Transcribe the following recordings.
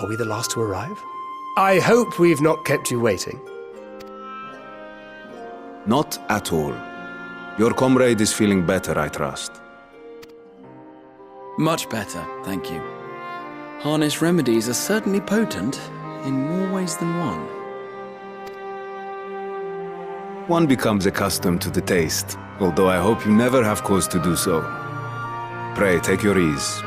Are we the last to arrive? I hope we've not kept you waiting. Not at all. Your comrade is feeling better, I trust. Much better, thank you. Harness remedies are certainly potent, in more ways than one. One becomes accustomed to the taste, although I hope you never have cause to do so. Pray, take your ease.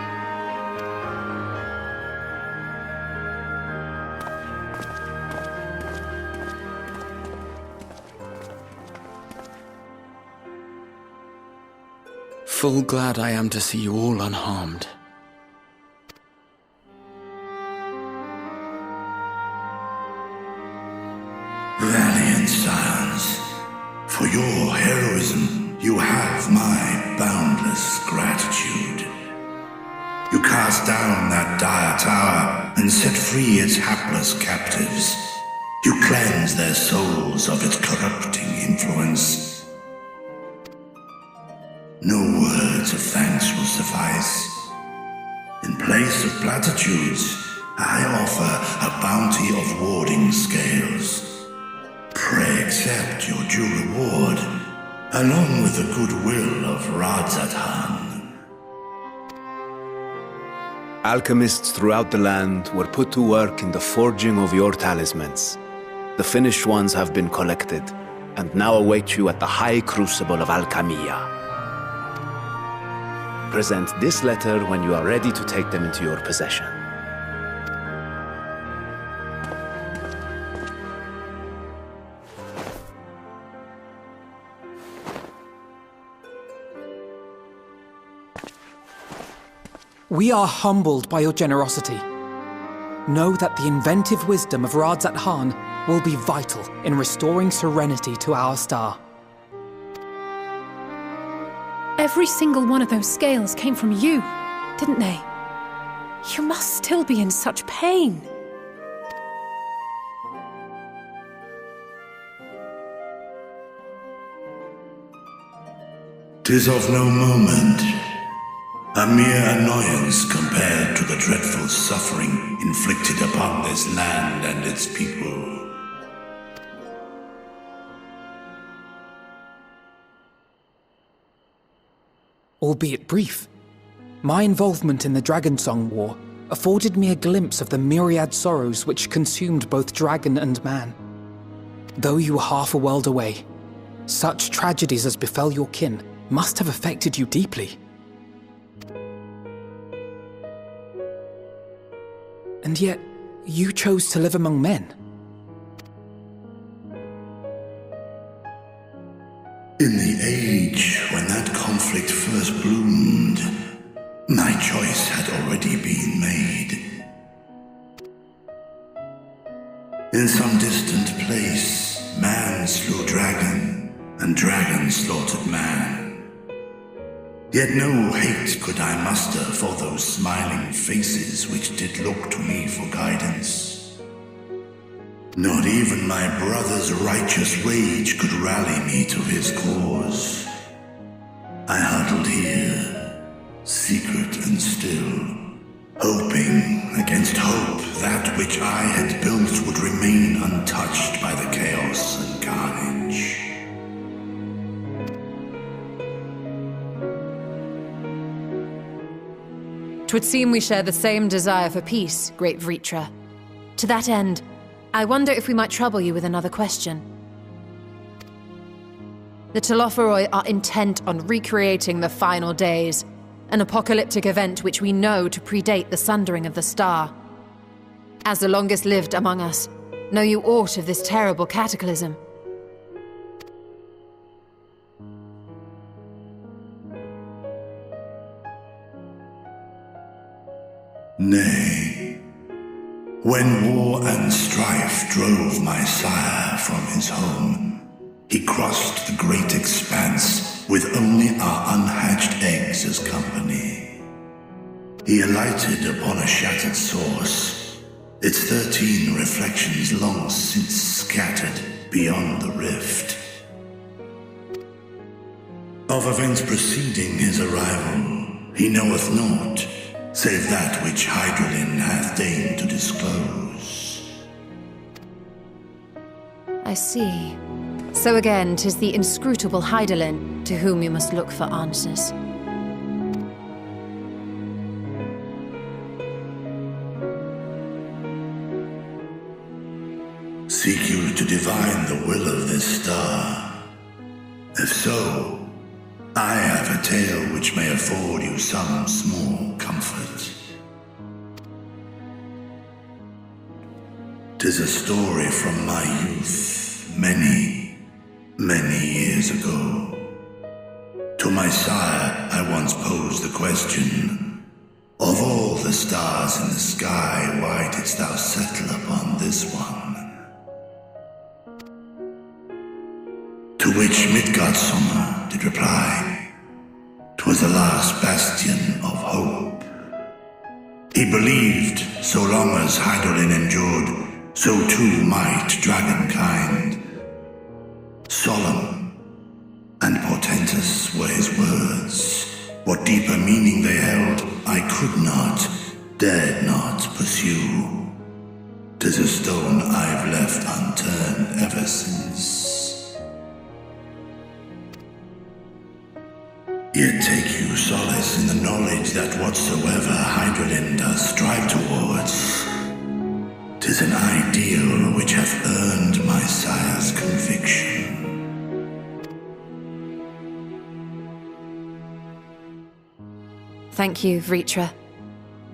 Full glad I am to see you all unharmed. Valiant sires, for your heroism, you have my boundless gratitude. You cast down that dire tower and set free its hapless captives. You cleanse their souls of its corrupting influence. No words of thanks will suffice. In place of platitudes, I offer a bounty of warding scales. Pray accept your due reward, along with the goodwill of Radzathan. Alchemists throughout the land were put to work in the forging of your talismans. The finished ones have been collected, and now await you at the High Crucible of Alchemia. Present this letter when you are ready to take them into your possession. We are humbled by your generosity. Know that the inventive wisdom of Radzathan will be vital in restoring serenity to our star. Every single one of those scales came from you, didn't they? You must still be in such pain. "'Tis of no moment. A mere annoyance compared to the dreadful suffering inflicted upon this land and its people. Albeit brief, my involvement in the Dragonsong War afforded me a glimpse of the myriad sorrows which consumed both dragon and man. Though you were half a world away, such tragedies as befell your kin must have affected you deeply. And yet, you chose to live among men. In the age when that conflict first bloomed, my choice had already been made. In some distant place, man slew dragon, and dragon slaughtered man. Yet no hate could I muster for those smiling faces which did look to me for guidance. Not even my brother's righteous rage could rally me to his cause. I huddled here, secret and still, hoping against hope that which I had built would remain untouched by the chaos and carnage. Twould seem we share the same desire for peace, great Vritra. To that end, I wonder if we might trouble you with another question. The Telophoroi are intent on recreating the final days, an apocalyptic event which we know to predate the sundering of the star. As the longest lived among us, know you aught of this terrible cataclysm? Nay. When war and strife drove my sire from his home, he crossed the great expanse with only our unhatched eggs as company. He alighted upon a shattered source, its 13 reflections long since scattered beyond the rift. Of events preceding his arrival, he knoweth naught, save that which Hydralin hath deigned to disclose. I see. So again, 'tis the inscrutable Hydralin to whom you must look for answers. Seek you to divine the will of this star? If so, I have a tale which may afford you some small comfort. 'Tis a story from my youth, many, many years ago. To my sire, I once posed the question, of all the stars in the sky, why didst thou settle upon this one? To which Midgardsormr did reply, 'twas the last bastion of hope. He believed so long as Hydralin endured, so too might dragonkind. Solemn and portentous were his words. What deeper meaning they held, I could not, dared not pursue. 'Tis a stone I've left unturned ever since. Yet take you solace in the knowledge that whatsoever Hydralin does strive towards, 'tis an ideal which hath earned my sire's conviction. Thank you, Vritra.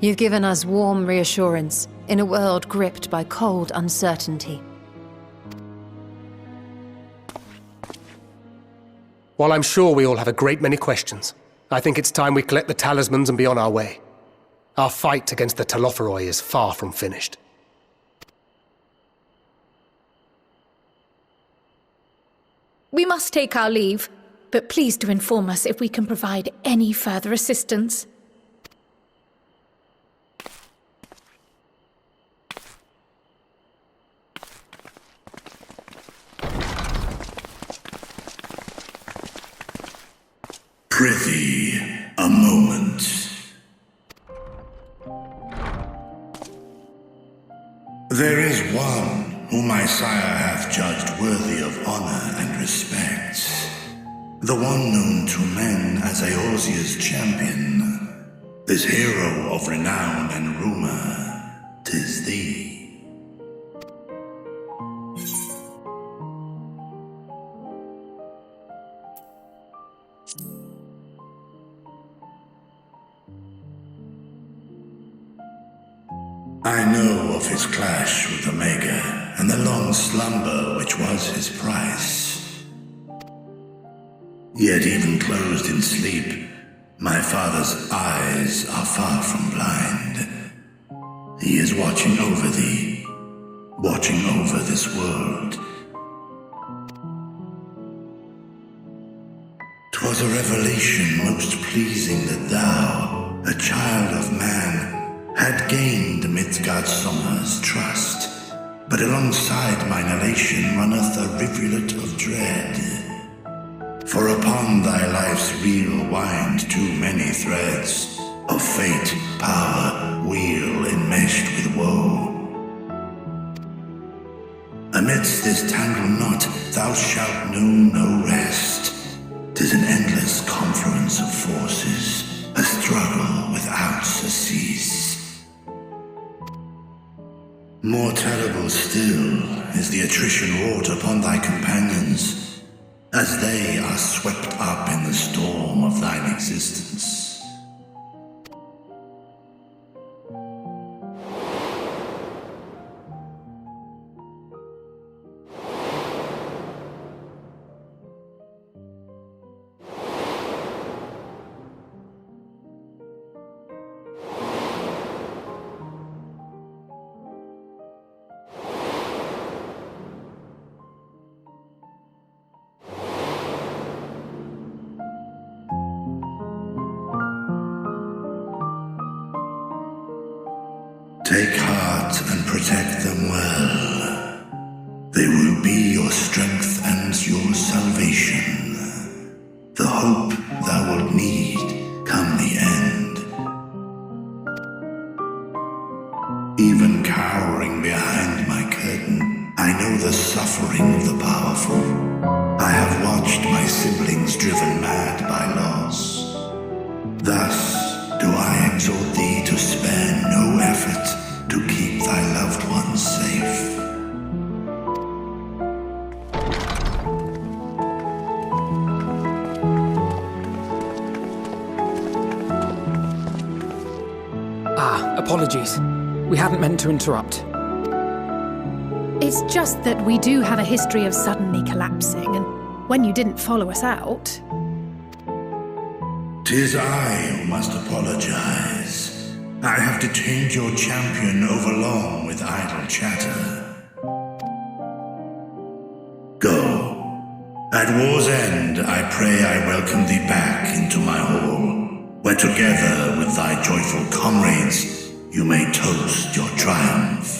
You've given us warm reassurance in a world gripped by cold uncertainty. While I'm sure we all have a great many questions, I think it's time we collect the talismans and be on our way. Our fight against the Telophoroi is far from finished. We must take our leave, but please do inform us if we can provide any further assistance. Prithee, a moment. There is one whom my sire hath judged worthy of honor and respect. The one known to men as Eorzea's champion. This hero of renown and rumor, 'tis thee. I know of his clash with Omega, and the long slumber which was his price. Yet even closed in sleep, my father's eyes are far from blind. He is watching over thee, watching over this world. 'Twas a revelation most pleasing that thou, a child of man, had gained Midgardsormr's trust, but alongside mine elation runneth a rivulet of dread. For upon thy life's reel wind too many threads of fate, power, weal enmeshed with woe. Amidst this tangled knot thou shalt know no rest. 'Tis an endless confluence of forces, a struggle without surcease. More terrible still is the attrition wrought upon thy companions, as they are swept up in the storm of thine existence. Take heart and protect them well. They will be your strength and your salvation. The hope thou wilt need come the end. Even cowering behind my curtain, I know the suffering of the powerful. I have watched my siblings driven mad by loss. Thus do I exhort thee to spare no effort to keep thy loved ones safe. Apologies. We hadn't meant to interrupt. It's just that we do have a history of suddenly collapsing, and when you didn't follow us out... 'Tis I who must apologize. I have detained your champion overlong with idle chatter. Go. At war's end, I pray I welcome thee back into my hall, where together with thy joyful comrades, you may toast your triumph.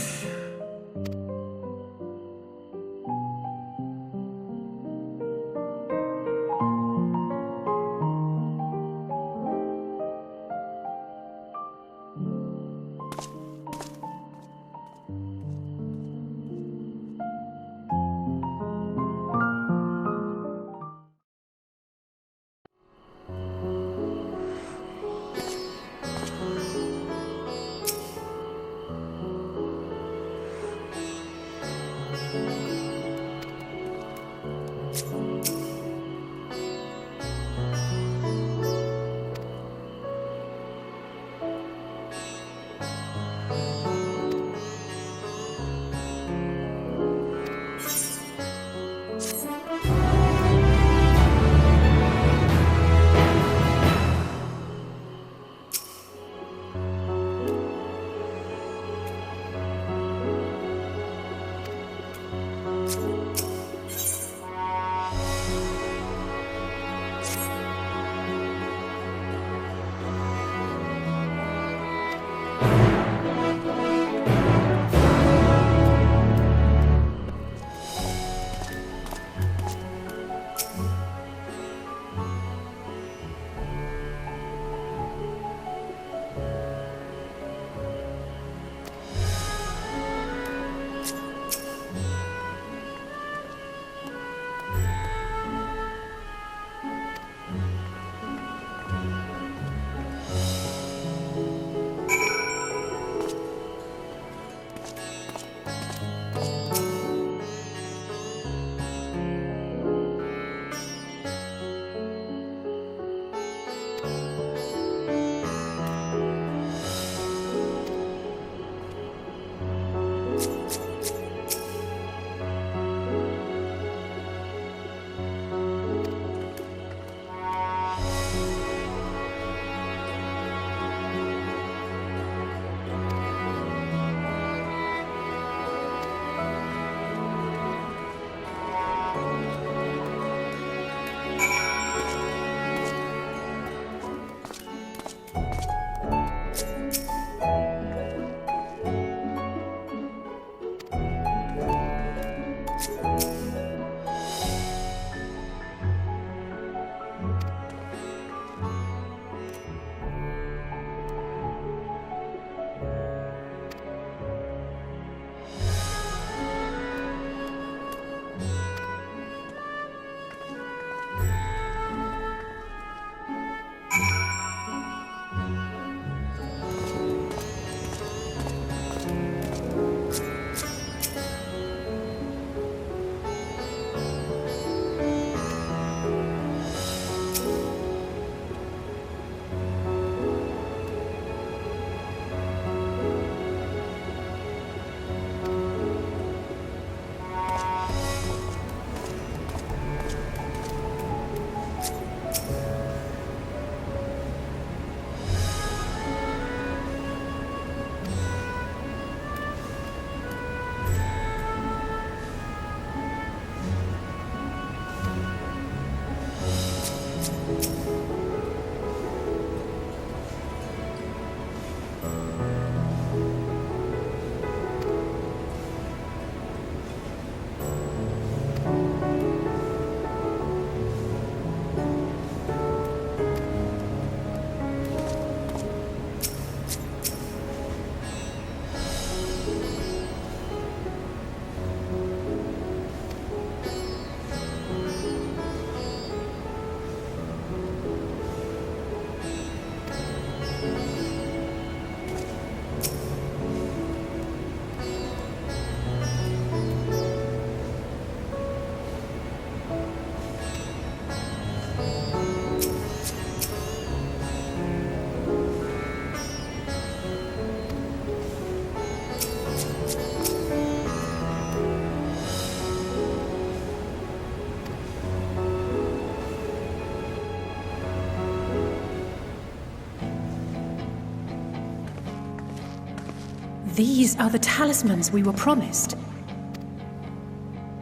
These are the talismans we were promised.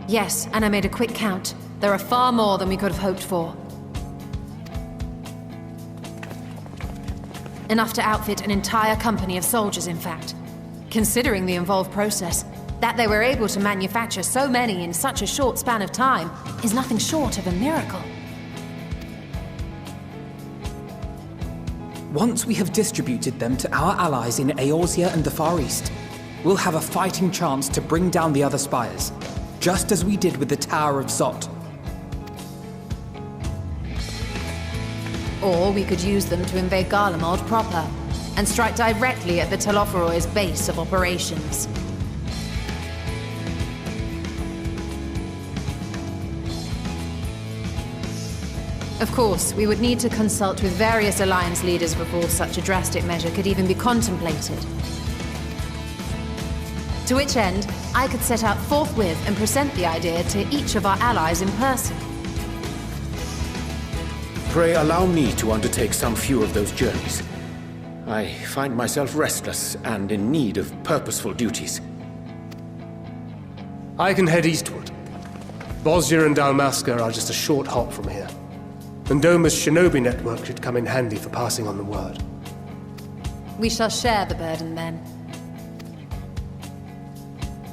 Yes, and I made a quick count. There are far more than we could have hoped for. Enough to outfit an entire company of soldiers, in fact. Considering the involved process, that they were able to manufacture so many in such a short span of time is nothing short of a miracle. Once we have distributed them to our allies in Eorzea and the Far East, we'll have a fighting chance to bring down the other spires, just as we did with the Tower of Zot. Or we could use them to invade Garlemald proper, and strike directly at the Telophoroid's base of operations. Of course, we would need to consult with various Alliance leaders before such a drastic measure could even be contemplated. To which end, I could set out forthwith and present the idea to each of our allies in person. Pray allow me to undertake some few of those journeys. I find myself restless and in need of purposeful duties. I can head eastward. Bosnia and Dalmasca are just a short hop from here. And Doma's shinobi network should come in handy for passing on the word. We shall share the burden then.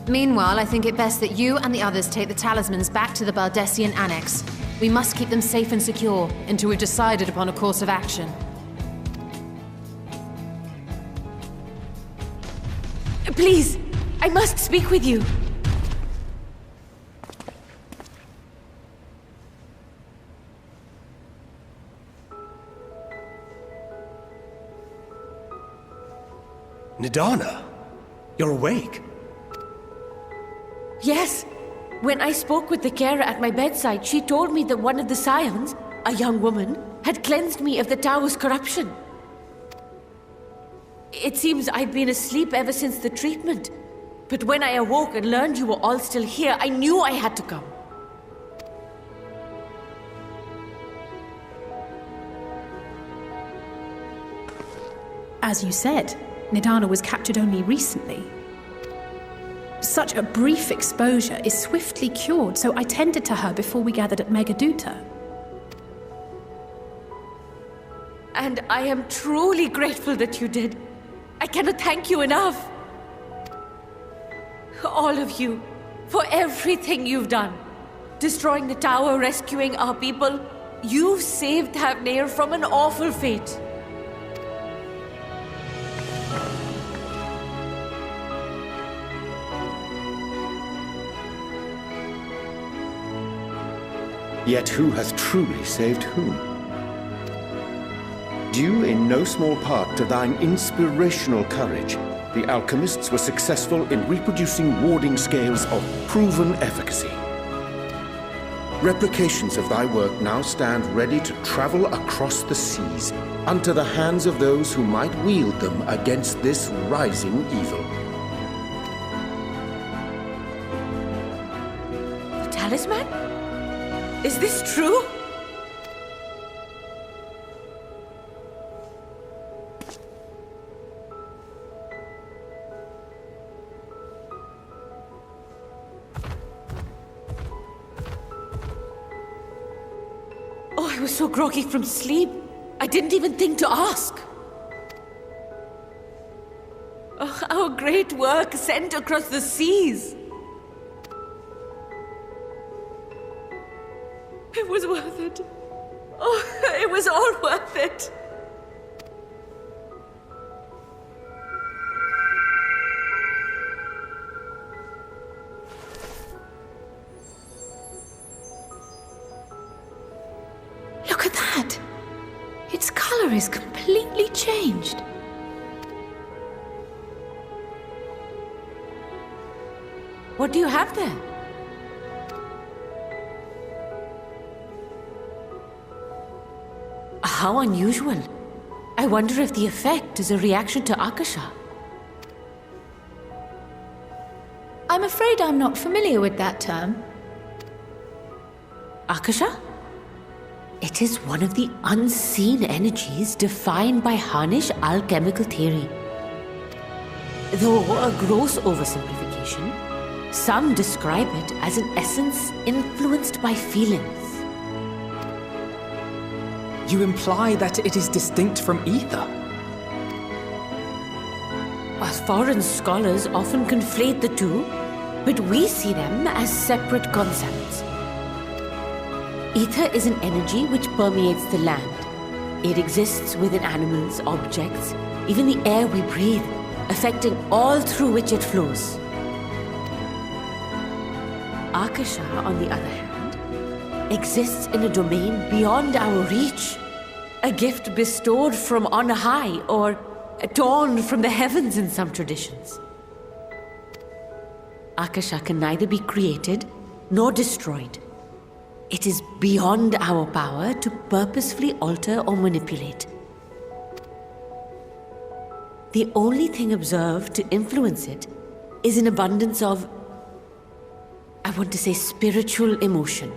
Meanwhile, I think it best that you and the others take the talismans back to the Baldessian Annex. We must keep them safe and secure until we've decided upon a course of action. Please, I must speak with you. Nidana, you're awake. Yes. When I spoke with the carer at my bedside, she told me that one of the scions, a young woman, had cleansed me of the tower's corruption. It seems I'd been asleep ever since the treatment. But when I awoke and learned you were all still here, I knew I had to come. As you said, Nidana was captured only recently. Such a brief exposure is swiftly cured, so I tended to her before we gathered at Megaduta. And I am truly grateful that you did. I cannot thank you enough. All of you, for everything you've done. Destroying the tower, rescuing our people. You've saved Thavnair from an awful fate. Yet who hath truly saved whom? Due in no small part to thine inspirational courage, the alchemists were successful in reproducing warding scales of proven efficacy. Replications of thy work now stand ready to travel across the seas, unto the hands of those who might wield them against this rising evil. The talisman? Is this true? Oh, I was so groggy from sleep. I didn't even think to ask. Oh, our great work sent across the seas. It was worth it. Oh, it was all worth it. Look at that! Its color is completely changed. What do you have there? How unusual. I wonder if the effect is a reaction to Akasha. I'm afraid I'm not familiar with that term. Akasha? It is one of the unseen energies defined by Harnish alchemical theory. Though a gross oversimplification, some describe it as an essence influenced by feelings. You imply that it is distinct from ether? Foreign scholars often conflate the two, but we see them as separate concepts. Ether is an energy which permeates the land. It exists within animals, objects, even the air we breathe, affecting all through which it flows. Akasha, on the other hand, exists in a domain beyond our reach. A gift bestowed from on high, or torn from the heavens in some traditions. Akasha can neither be created nor destroyed. It is beyond our power to purposefully alter or manipulate. The only thing observed to influence it is an abundance of, I want to say, spiritual emotion.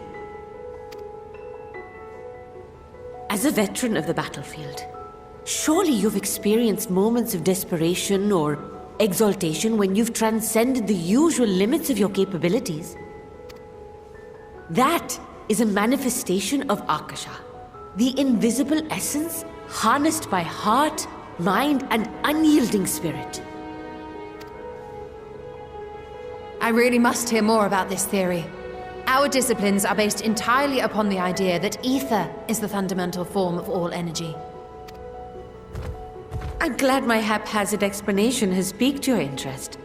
As a veteran of the battlefield, surely you've experienced moments of desperation or exaltation when you've transcended the usual limits of your capabilities. That is a manifestation of Akasha, the invisible essence harnessed by heart, mind, and unyielding spirit. I really must hear more about this theory. Our disciplines are based entirely upon the idea that ether is the fundamental form of all energy. I'm glad my haphazard explanation has piqued your interest.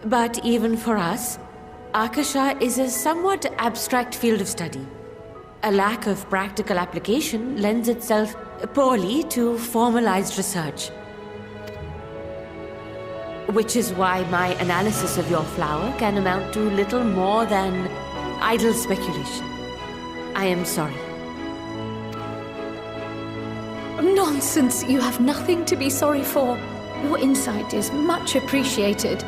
But even for us, Akasha is a somewhat abstract field of study. A lack of practical application lends itself poorly to formalized research. Which is why my analysis of your flower can amount to little more than idle speculation. I am sorry. Nonsense! You have nothing to be sorry for. Your insight is much appreciated.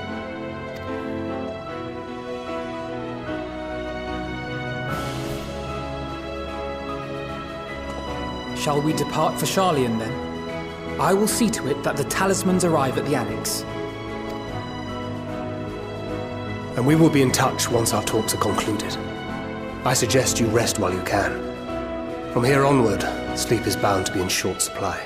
Shall we depart for Sharlayan then? I will see to it that the talismans arrive at the Annex. And we will be in touch once our talks are concluded. I suggest you rest while you can. From here onward, sleep is bound to be in short supply.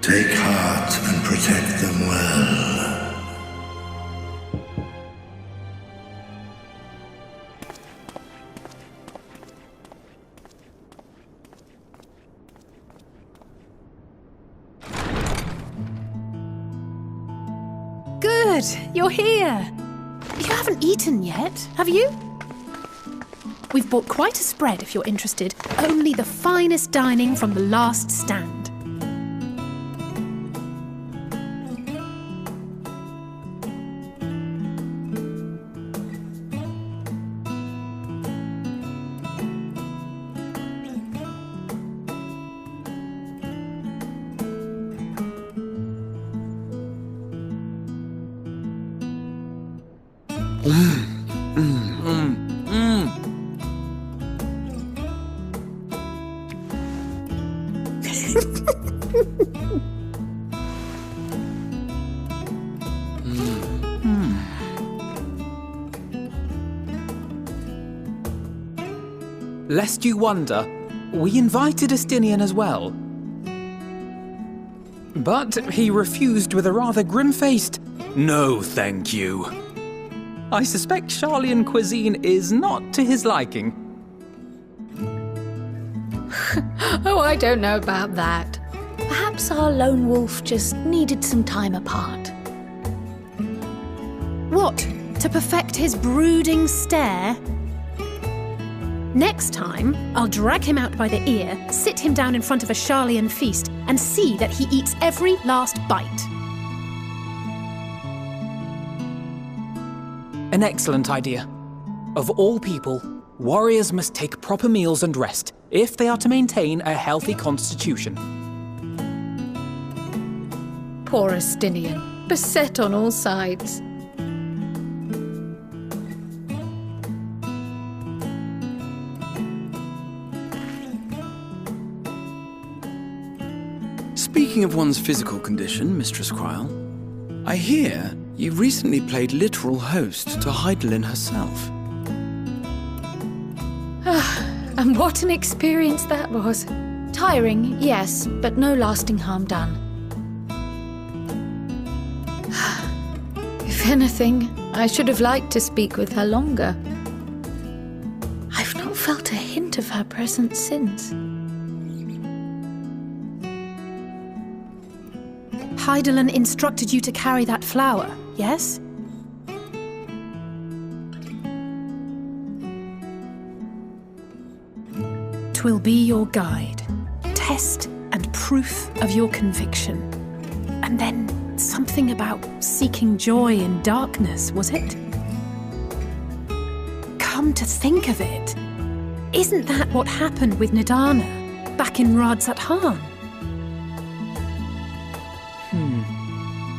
Take heart and protect them well. Good, you're here. You haven't eaten yet, have you? We've bought quite a spread if you're interested. Only the finest dining from the last stand. Lest you wonder, we invited Estinian as well. But he refused with a rather grim-faced, "No, thank you." I suspect Sharlayan cuisine is not to his liking. Oh, I don't know about that. Perhaps our lone wolf just needed some time apart. What? To perfect his brooding stare? Next time, I'll drag him out by the ear, sit him down in front of a Sharlayan feast, and see that he eats every last bite. An excellent idea. Of all people, warriors must take proper meals and rest if they are to maintain a healthy constitution. Poor Estinian, beset on all sides. Speaking of one's physical condition, Mistress Cryle, I hear you recently played literal host to Heidelin herself. And what an experience that was. Tiring, yes, but no lasting harm done. If anything, I should have liked to speak with her longer. I've not felt a hint of her presence since. Heidelin instructed you to carry that flower, yes? Twill be your guide, test and proof of your conviction. And then something about seeking joy in darkness, was it? Come to think of it, isn't that what happened with Nidana back in Radzat-Han?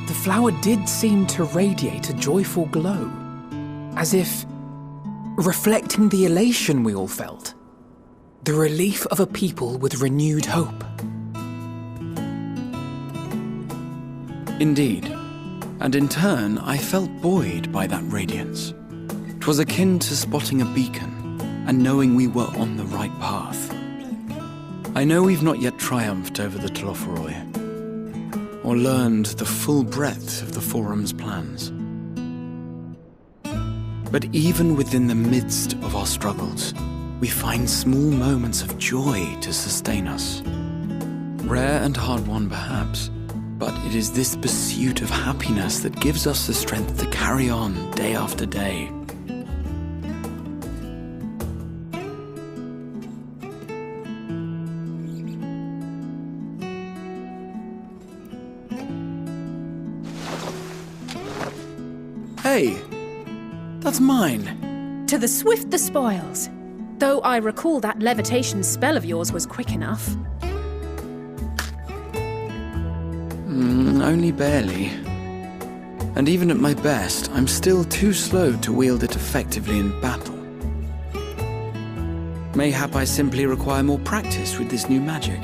The flower did seem to radiate a joyful glow, as if reflecting the elation we all felt, the relief of a people with renewed hope. Indeed, and in turn I felt buoyed by that radiance. 'Twas akin to spotting a beacon and knowing we were on the right path. I know we've not yet triumphed over the Telophoroi, or learned the full breadth of the Forum's plans. But even within the midst of our struggles, we find small moments of joy to sustain us. Rare and hard-won perhaps, but it is this pursuit of happiness that gives us the strength to carry on day after day. Hey, that's mine. To the swift the spoils. Though I recall that levitation spell of yours was quick enough. Only barely. And even at my best, I'm still too slow to wield it effectively in battle. Mayhap I simply require more practice with this new magic.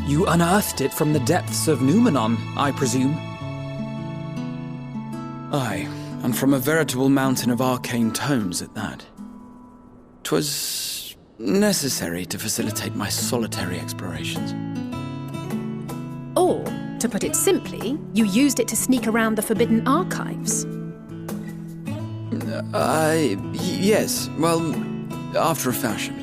You unearthed it from the depths of Numenon, I presume? Aye, and from a veritable mountain of arcane tomes at that. 'Twas necessary to facilitate my solitary explorations. To put it simply, you used it to sneak around the forbidden archives. Yes. Well, after a fashion.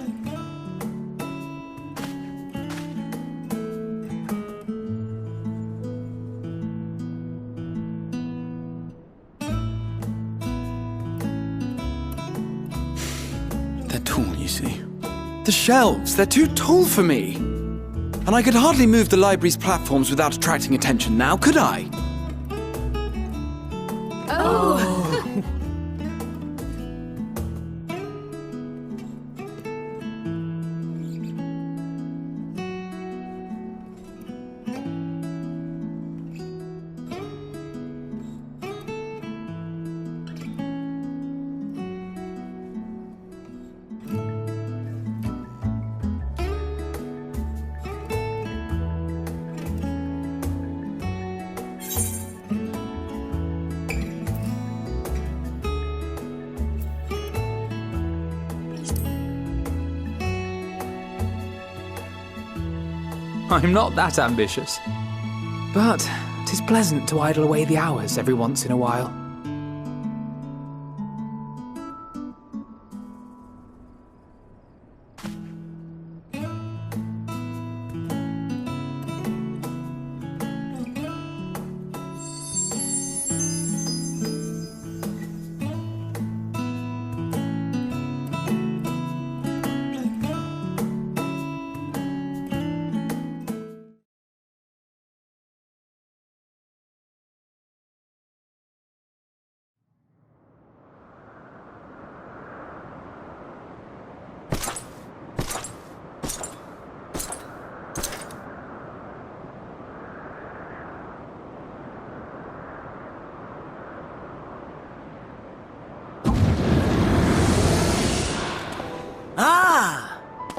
They're tall, you see. The shelves, they're too tall for me. And I could hardly move the library's platforms without attracting attention now, could I? Oh! I'm not that ambitious. But 'tis pleasant to idle away the hours every once in a while.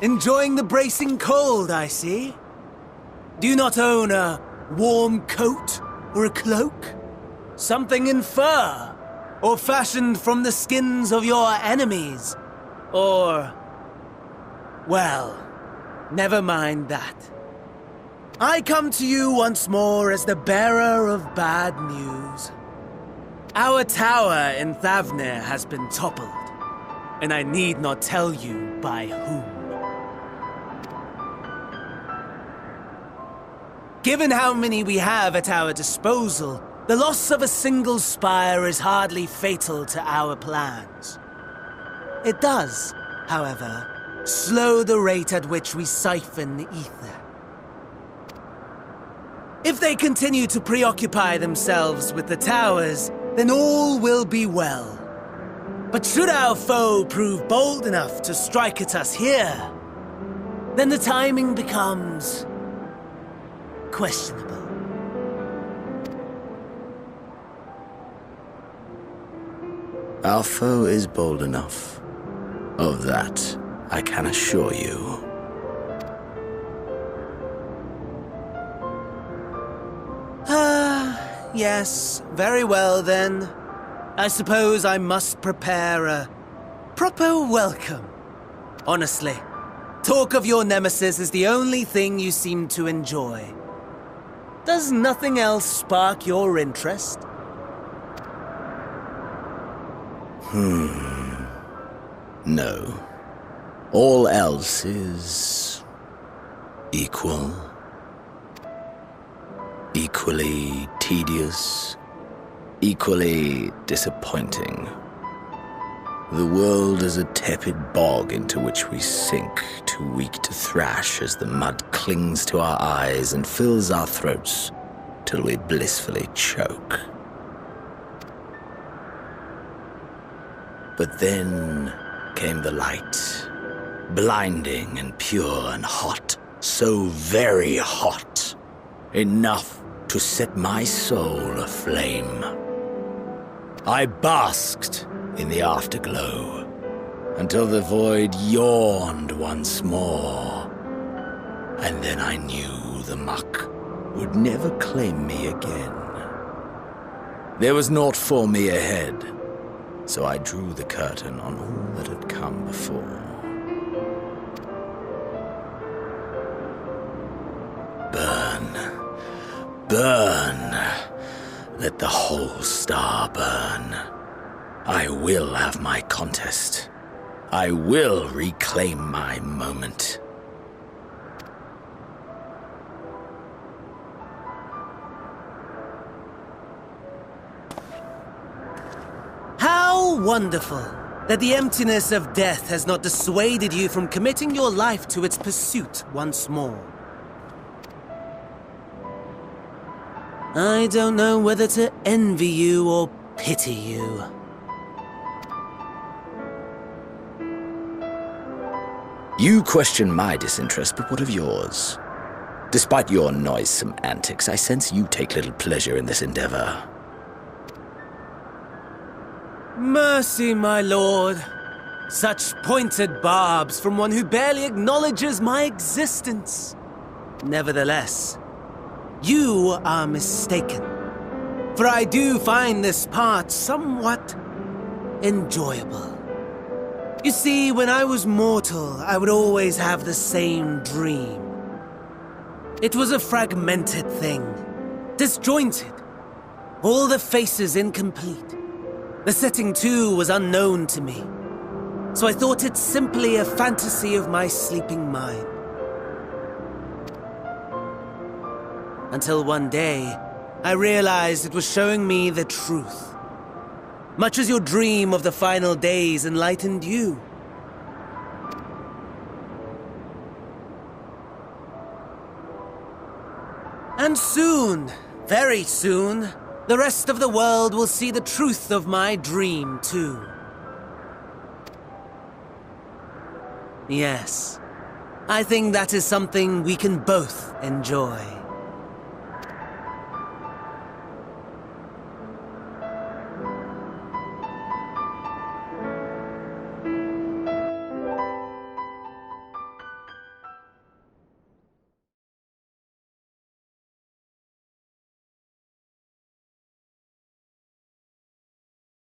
Enjoying the bracing cold, I see. Do you not own a warm coat or a cloak? Something in fur? Or fashioned from the skins of your enemies? Or... well, never mind that. I come to you once more as the bearer of bad news. Our tower in Thavnair has been toppled, and I need not tell you by whom. Given how many we have at our disposal, the loss of a single spire is hardly fatal to our plans. It does, however, slow the rate at which we siphon the ether. If they continue to preoccupy themselves with the towers, then all will be well. But should our foe prove bold enough to strike at us here, then the timing becomes... questionable. Our foe is bold enough. Of that, I can assure you. Yes, very well then. I suppose I must prepare a proper welcome. Honestly, talk of your nemesis is the only thing you seem to enjoy. Does nothing else spark your interest? No. All else is... equal. Equally tedious. Equally disappointing. The world is a tepid bog into which we sink, too weak to thrash as the mud clings to our eyes and fills our throats till we blissfully choke. But then came the light, blinding and pure and hot, so very hot, enough to set my soul aflame. I basked in the afterglow until the void yawned once more, and then I knew the muck would never claim me again. There was naught for me ahead, so I drew the curtain on all that had come before. Burn, Burn. Let the whole star burn. I will have my contest. I will reclaim my moment. How wonderful that the emptiness of death has not dissuaded you from committing your life to its pursuit once more. I don't know whether to envy you or pity you. You question my disinterest, but what of yours? Despite your noisome antics, I sense you take little pleasure in this endeavor. Mercy, my lord. Such pointed barbs from one who barely acknowledges my existence. Nevertheless, you are mistaken. For I do find this part somewhat enjoyable. You see, when I was mortal, I would always have the same dream. It was a fragmented thing, disjointed, all the faces incomplete. The setting, too, was unknown to me, so I thought it simply a fantasy of my sleeping mind. Until one day, I realized it was showing me the truth, much as your dream of the final days enlightened you. And soon, very soon, the rest of the world will see the truth of my dream, too. Yes, I think that is something we can both enjoy.